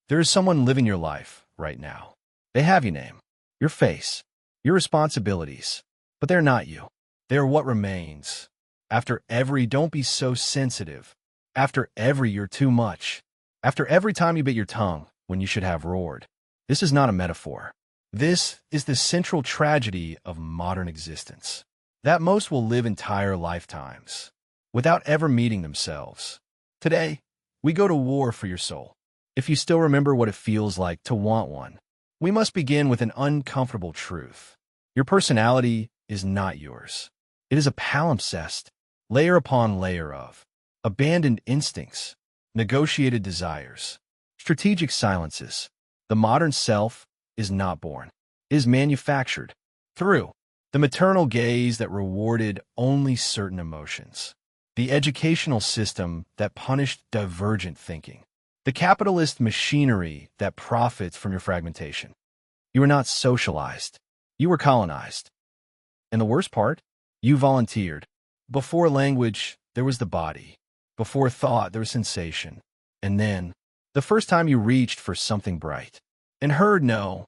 There is someone living your life right now. They have your name, your face, your responsibilities, but they're not you. They're what remains. After every "don't be so sensitive," after every "you're too much," after every time you bit your tongue when you should have roared. This is not a metaphor. This is the central tragedy of modern existence, that most will live entire lifetimes without ever meeting themselves. Today, we go to war for your soul. If you still remember what it feels like to want one, we must begin with an uncomfortable truth. Your personality is not yours. It is a palimpsest, layer upon layer of abandoned instincts, negotiated desires, strategic silences. The modern self is not born, is manufactured through the maternal gaze that rewarded only certain emotions, the educational system that punished divergent thinking, the capitalist machinery that profits from your fragmentation. You were not socialized. You were colonized. And the worst part, you volunteered. Before language, there was the body. Before thought, there was sensation. And then, the first time you reached for something bright and heard no,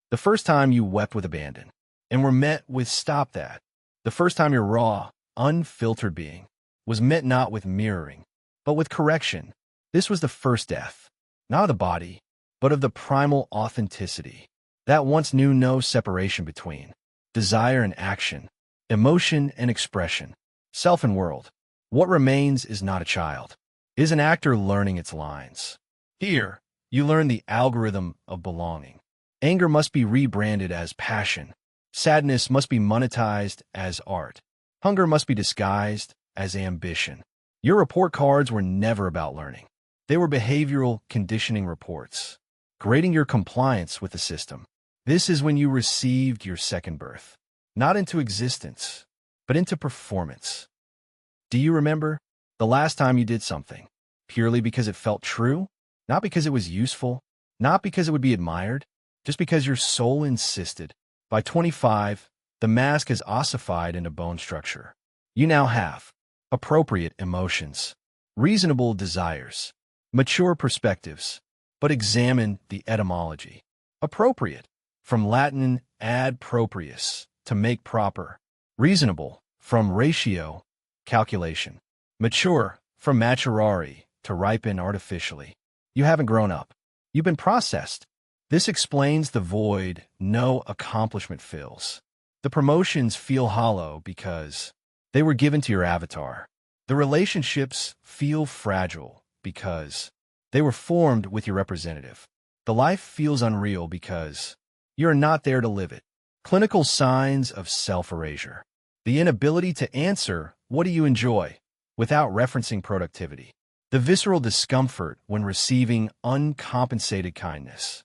the first time you wept with abandon and were met with "stop that," the first time your raw, unfiltered being was met not with mirroring, but with correction. This was the first death, not of the body, but of the primal authenticity that once knew no separation between desire and action, emotion and expression, self and world. What remains is not a child, is an actor learning its lines. Here, you learn the algorithm of belonging. Anger must be rebranded as passion. Sadness must be monetized as art. Hunger must be disguised as ambition. Your report cards were never about learning. They were behavioral conditioning reports, grading your compliance with the system. This is when you received your second birth, not into existence, but into performance. Do you remember the last time you did something purely because it felt true? Not because it was useful, not because it would be admired, just because your soul insisted. By 25, the mask has ossified into bone structure. You now have appropriate emotions, reasonable desires, mature perspectives, but examine the etymology. Appropriate, from Latin ad proprius, to make proper. Reasonable, from ratio, calculation. Mature, from maturare, to ripen artificially. You haven't grown up. You've been processed. This explains the void no accomplishment fills. The promotions feel hollow because they were given to your avatar. The relationships feel fragile because they were formed with your representative. The life feels unreal because you're not there to live it. Clinical signs of self-erasure. The inability to answer, "What do you enjoy?" without referencing productivity. The visceral discomfort when receiving uncompensated kindness.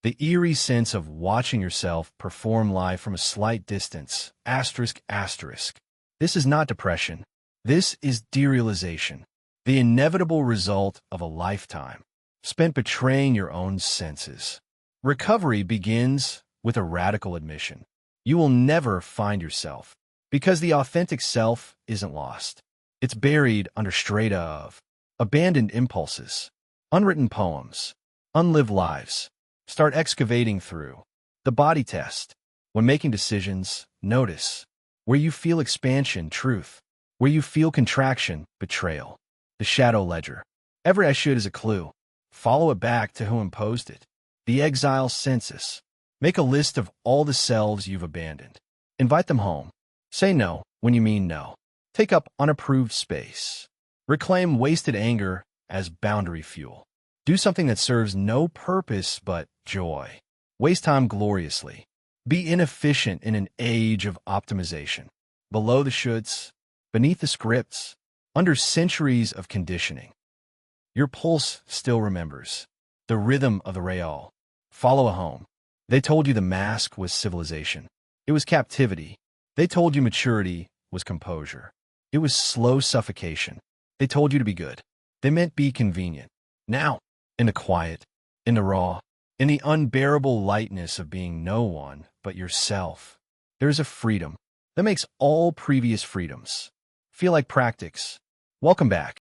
The eerie sense of watching yourself perform life from a slight distance, asterisk, asterisk. This is not depression. This is derealization, the inevitable result of a lifetime spent betraying your own senses. Recovery begins with a radical admission. You will never find yourself because the authentic self isn't lost. It's buried under strata of abandoned impulses, unwritten poems, unlived lives. Start excavating through the body test. When making decisions, notice where you feel expansion, truth, where you feel contraction, betrayal. The shadow ledger. Every "I should" is a clue. Follow it back to who imposed it. The exile census. Make a list of all the selves you've abandoned. Invite them home. Say no when you mean no. Take up unapproved space. Reclaim wasted anger as boundary fuel. Do something that serves no purpose but joy. Waste time gloriously. Be inefficient in an age of optimization. Below the shoulds, beneath the scripts, under centuries of conditioning. Your pulse still remembers the rhythm of the real. Follow a home. They told you the mask was civilization. It was captivity. They told you maturity was composure. It was slow suffocation. They told you to be good. They meant be convenient. Now, in the quiet, in the raw, in the unbearable lightness of being no one but yourself, there's a freedom that makes all previous freedoms feel like practice. Welcome back.